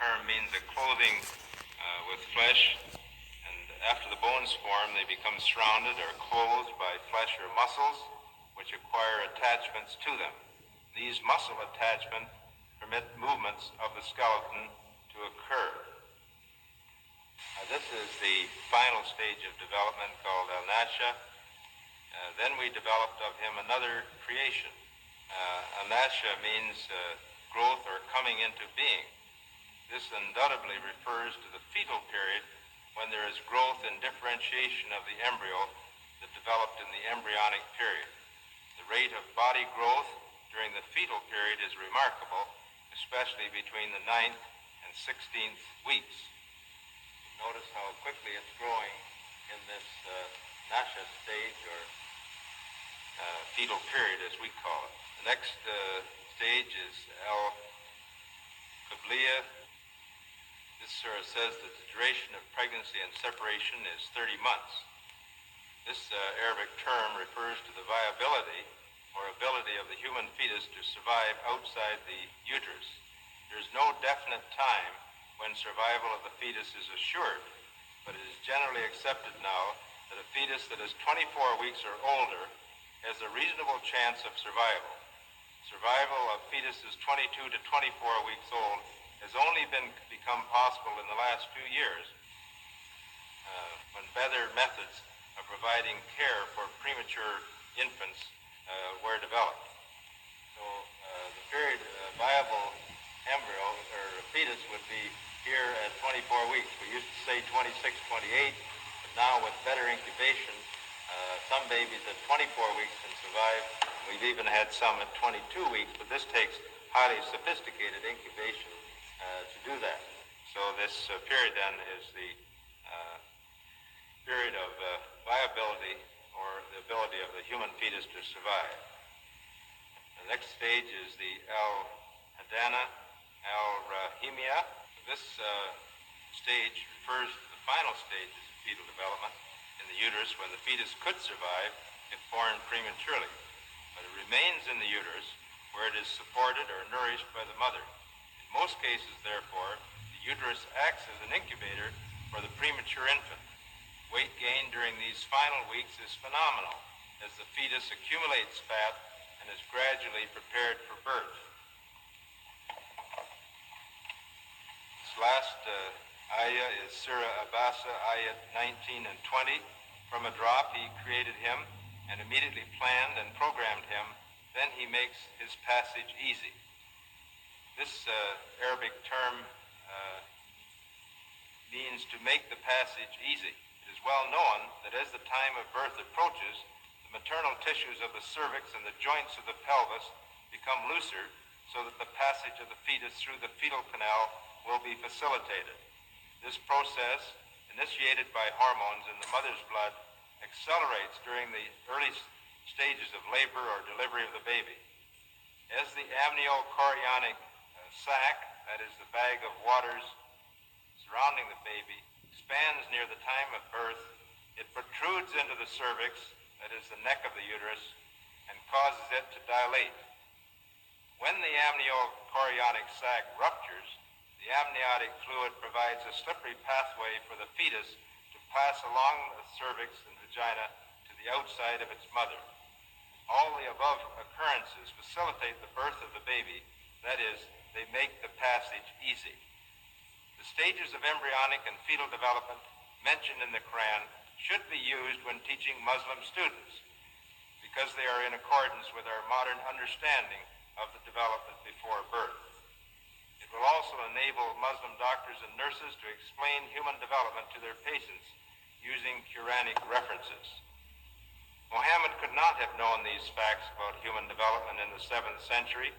term means a clothing with flesh, and after the bones form, they become surrounded or clothed by flesh or muscles, which acquire attachments to them. These muscle attachments permit movements of the skeleton to occur. This is the final stage of development called Al-Nasha. Then we developed of him another creation. Al-Nasha means growth or coming into being. This undoubtedly refers to the fetal period when there is growth and differentiation of the embryo that developed in the embryonic period. The rate of body growth during the fetal period is remarkable, especially between the 9th and 16th weeks. Notice how quickly it's growing in this Nasha stage, or fetal period as we call it. The next stage is Al-Qabliya. This says that the duration of pregnancy and separation is 30 months. This Arabic term refers to the viability or ability of the human fetus to survive outside the uterus. There is no definite time when survival of the fetus is assured, but it is generally accepted now that a fetus that is 24 weeks or older has a reasonable chance of survival. Survival of fetuses 22 to 24 weeks old has only become possible in the last few years when better methods of providing care for premature infants were developed. So the period viable embryo or fetus would be here at 24 weeks. We used to say 26, 28, but now with better incubation, some babies at 24 weeks can survive. We've even had some at 22 weeks, but this takes highly sophisticated incubation to do that. So this period then is the period of viability or the ability of the human fetus to survive. The next stage is the Al-Hadana, Al-Rahimia. This stage refers to the final stages of fetal development in the uterus when the fetus could survive if born prematurely, but it remains in the uterus where it is supported or nourished by the mother. In most cases, therefore, the uterus acts as an incubator for the premature infant. Weight gain during these final weeks is phenomenal as the fetus accumulates fat and is gradually prepared for birth. This last ayah is Surah Abasa, ayat 19 and 20. From a drop he created him and immediately planned and programmed him. Then he makes his passage easy. This Arabic term means to make the passage easy. It is well known that as the time of birth approaches, the maternal tissues of the cervix and the joints of the pelvis become looser so that the passage of the fetus through the fetal canal will be facilitated. This process, initiated by hormones in the mother's blood, accelerates during the early stages of labor or delivery of the baby. As the amniochorionic sac, that is the bag of waters surrounding the baby, expands near the time of birth, it protrudes into the cervix, that is the neck of the uterus, and causes it to dilate. When the amniochorionic sac ruptures, the amniotic fluid provides a slippery pathway for the fetus to pass along the cervix and vagina to the outside of its mother. All the above occurrences facilitate the birth of the baby, that is, they make the passage easy. The stages of embryonic and fetal development mentioned in the Quran should be used when teaching Muslim students because they are in accordance with our modern understanding of the development before birth. It will also enable Muslim doctors and nurses to explain human development to their patients using Quranic references. Muhammad could not have known these facts about human development in the 7th century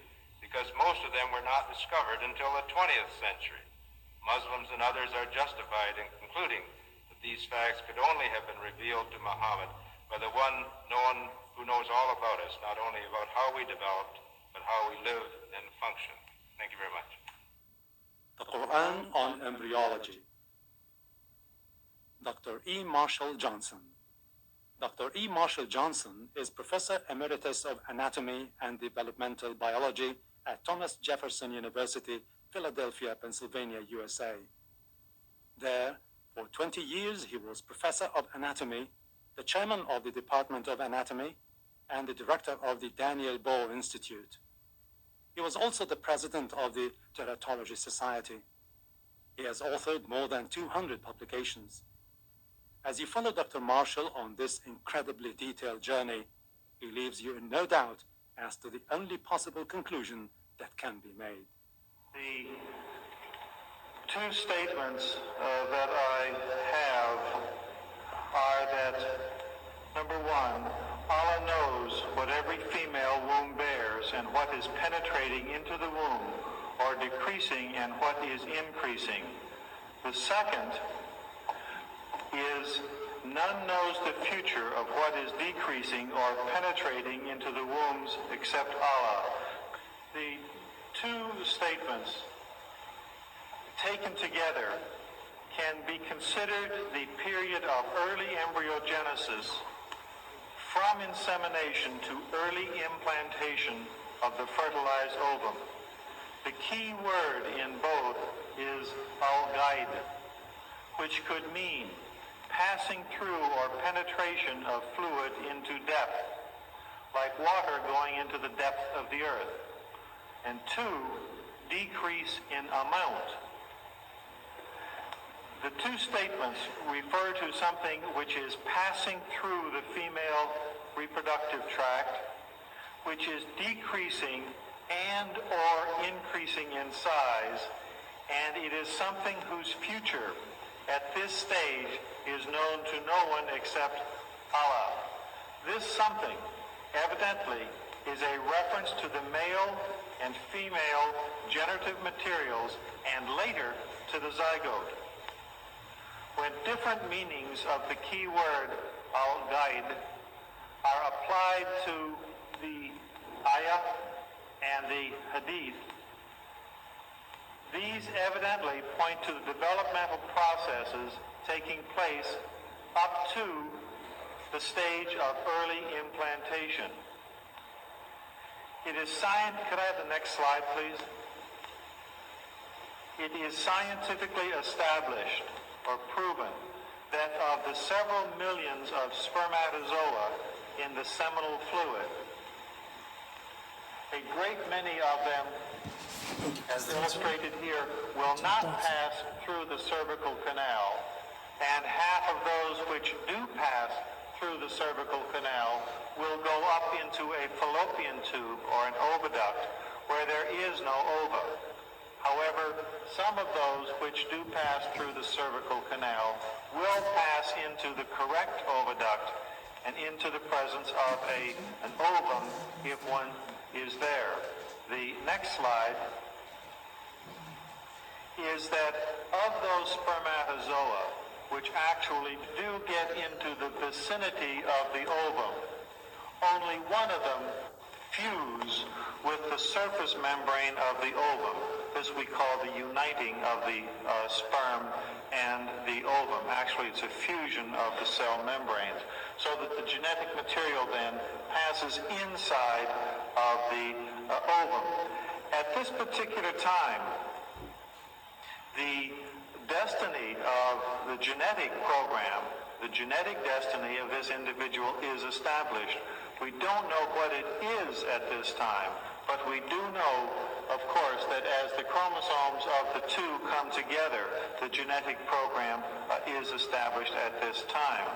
because most of them were not discovered until the 20th century. Muslims and others are justified in concluding that these facts could only have been revealed to Muhammad by the one who knows all about us, not only about how we developed, but how we live and function. Thank you very much. The Quran on Embryology. Dr. E. Marshall Johnson. Dr. E. Marshall Johnson is Professor Emeritus of Anatomy and Developmental Biology at Thomas Jefferson University Philadelphia, Pennsylvania, USA. There, for 20 years, he was professor of anatomy, the chairman of the Department of Anatomy, and the director of the Daniel Bohr Institute. He was also the president of the Teratology Society. He has authored more than 200 publications. As you follow Dr. Marshall on this incredibly detailed journey, he leaves you in no doubt as to the only possible conclusion that can be made. The two statements that I have are that, number one, Allah knows what every female womb bears and what is penetrating into the womb or decreasing and what is increasing. The second is none knows the future of what is decreasing or penetrating into the wombs except Allah. The two statements taken together can be considered the period of early embryogenesis from insemination to early implantation of the fertilized ovum. The key word in both is al-ghaid, which could mean passing through or penetration of fluid into depth, like water going into the depth of the earth. And two, decrease in amount. The two statements refer to something which is passing through the female reproductive tract, which is decreasing and or increasing in size, and it is something whose future at this stage is known to no one except Allah. This something evidently is a reference to the male and female generative materials and later to the zygote. When different meanings of the key word al-ghaid are applied to the ayah and the hadith, these evidently point to the developmental processes taking place up to the stage of early implantation. It is could I have the next slide, please? It is scientifically established or proven that of the several millions of spermatozoa in the seminal fluid, a great many of them, as illustrated here, will not pass through the cervical canal, and half of those which do pass through the cervical canal will go up into a fallopian tube or an oviduct where there is no ova. However, some of those which do pass through the cervical canal will pass into the correct oviduct and into the presence of an ovum if one is there. The next slide is that of those spermatozoa which actually do get into the vicinity of the ovum, only one of them fuse with the surface membrane of the ovum. This we call the uniting of the sperm and the ovum. Actually, it's a fusion of the cell membranes, so that the genetic material then passes inside of the ovum. At this particular time, the destiny of the genetic program, the genetic destiny of this individual is established. We don't know what it is at this time, but we do know, of course, that as the chromosomes of the two come together, the genetic program is established at this time.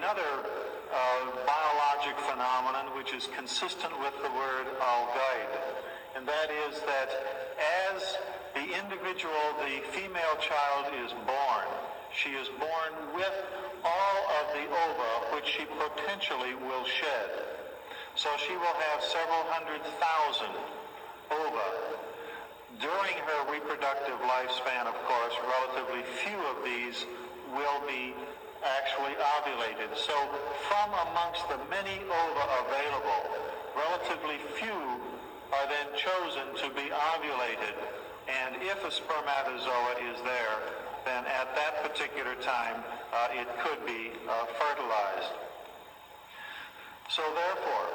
Another biologic phenomenon which is consistent with the word al-ghaid, and that is that as the individual, the female child, is born, she is born with all of the ova which she potentially will shed. So she will have several 100,000 ova. During her reproductive lifespan, of course, relatively few of these will be actually ovulated. So from amongst the many ova available, relatively few are then chosen to be ovulated. And if a spermatozoa is there, then at that particular time, it could be fertilized. So therefore,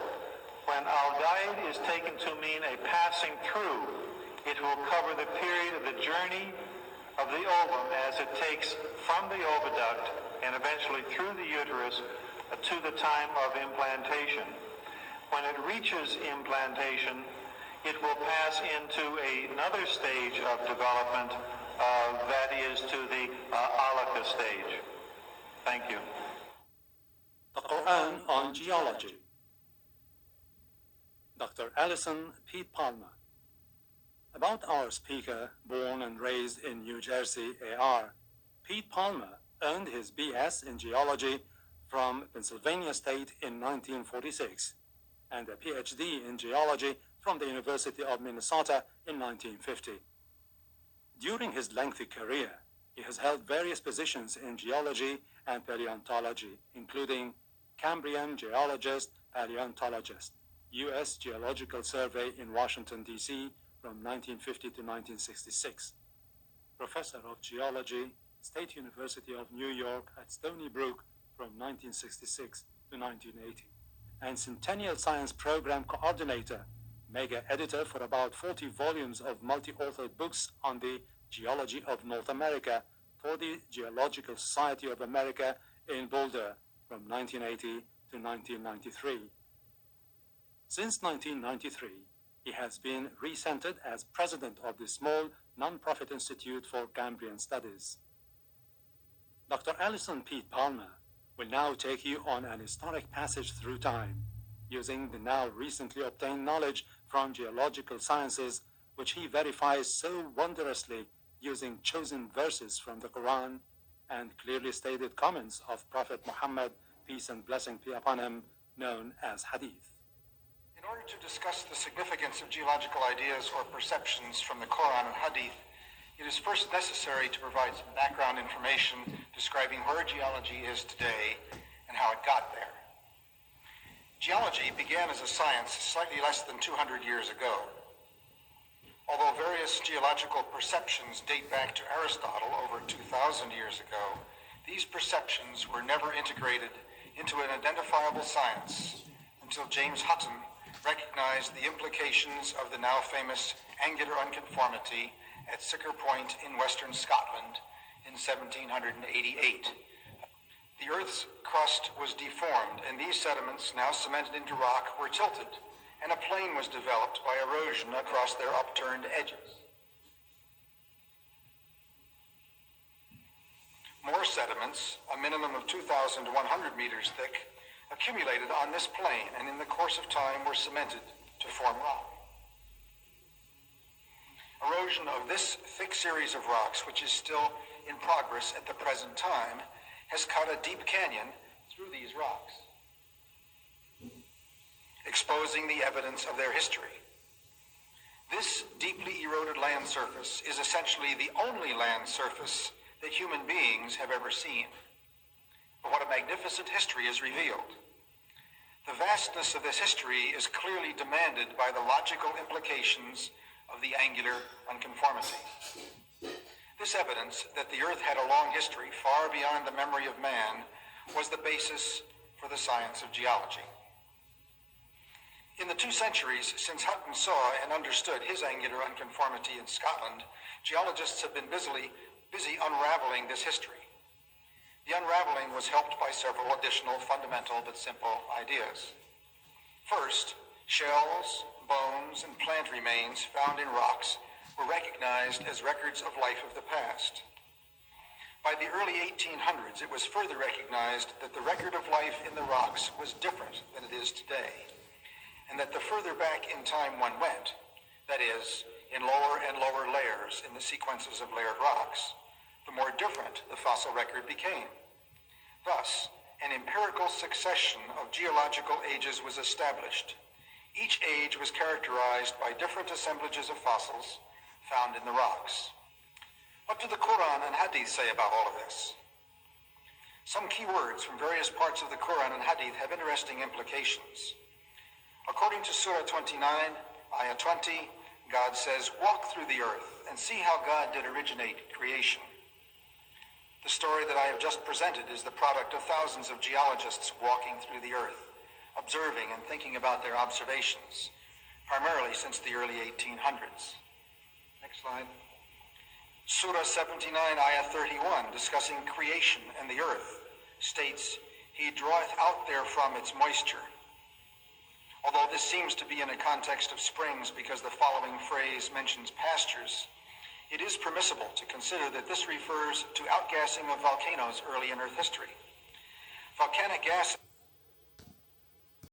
when al-ghaid is taken to mean a passing through, it It will cover the period of the journey of the ovum as it takes from the oviduct and eventually through the uterus to the time of implantation. When it reaches implantation, it will pass into another stage of development, that is to the alaka stage. Thank you. The Quran on Geology. Dr. Alison Pete Palmer. About our speaker, born and raised in New Jersey, AR, Pete Palmer earned his BS in geology from Pennsylvania State in 1946 and a PhD in geology from the University of Minnesota in 1950. During his lengthy career, he has held various positions in geology and paleontology, including Cambrian geologist, paleontologist, U.S. Geological Survey in Washington, D.C. from 1950 to 1966, Professor of Geology, State University of New York at Stony Brook from 1966 to 1980, and Centennial Science Program Coordinator, mega editor for about 40 volumes of multi-authored books on the geology of North America for the Geological Society of America in Boulder from 1980 to 1993. Since 1993, he has been recentered as president of the small non-profit Institute for Cambrian Studies. Dr. Alison Pete Palmer will now take you on an historic passage through time, using the now recently obtained knowledge from geological sciences, which he verifies so wondrously using chosen verses from the Quran and clearly stated comments of Prophet Muhammad, peace and blessing be upon him, known as Hadith. In order to discuss the significance of geological ideas or perceptions from the Quran and Hadith, it is first necessary to provide some background information describing where geology is today and how it got there. Geology began as a science slightly less than 200 years ago. Although various geological perceptions date back to Aristotle over 2,000 years ago, these perceptions were never integrated into an identifiable science until James Hutton recognized the implications of the now famous angular unconformity at Siccar Point in western Scotland in 1788. The Earth's crust was deformed, and these sediments, now cemented into rock, were tilted, and a plain was developed by erosion across their upturned edges. More sediments, a minimum of 2,100 meters thick, accumulated on this plain and in the course of time were cemented to form rock. Erosion of this thick series of rocks, which is still in progress at the present time, has cut a deep canyon through these rocks, exposing the evidence of their history. This deeply eroded land surface is essentially the only land surface that human beings have ever seen. But what a magnificent history is revealed. The vastness of this history is clearly demanded by the logical implications of the angular unconformity. This evidence that the Earth had a long history far beyond the memory of man was the basis for the science of geology. In the 2 centuries since Hutton saw and understood his angular unconformity in Scotland, geologists have been busy unraveling this history. The unraveling was helped by several additional fundamental but simple ideas. First, shells, bones, and plant remains found in rocks were recognized as records of life of the past. By the early 1800s, it was further recognized that the record of life in the rocks was different than it is today, and that the further back in time one went, that is, in lower and lower layers in the sequences of layered rocks, the more different the fossil record became. Thus, an empirical succession of geological ages was established. Each age was characterized by different assemblages of fossils found in the rocks. What do the Quran and Hadith say about all of this? Some key words from various parts of the Quran and Hadith have interesting implications. According to Surah 29, Ayah 20, God says, "Walk through the earth and see how God did originate creation." The story that I have just presented is the product of thousands of geologists walking through the earth, observing and thinking about their observations, primarily since the early 1800s. slide. Surah 79, Ayah 31, discussing creation and the earth, states, "He draweth out therefrom its moisture." Although this seems to be in a context of springs because the following phrase mentions pastures, it is permissible to consider that this refers to outgassing of volcanoes early in Earth history. Volcanic gas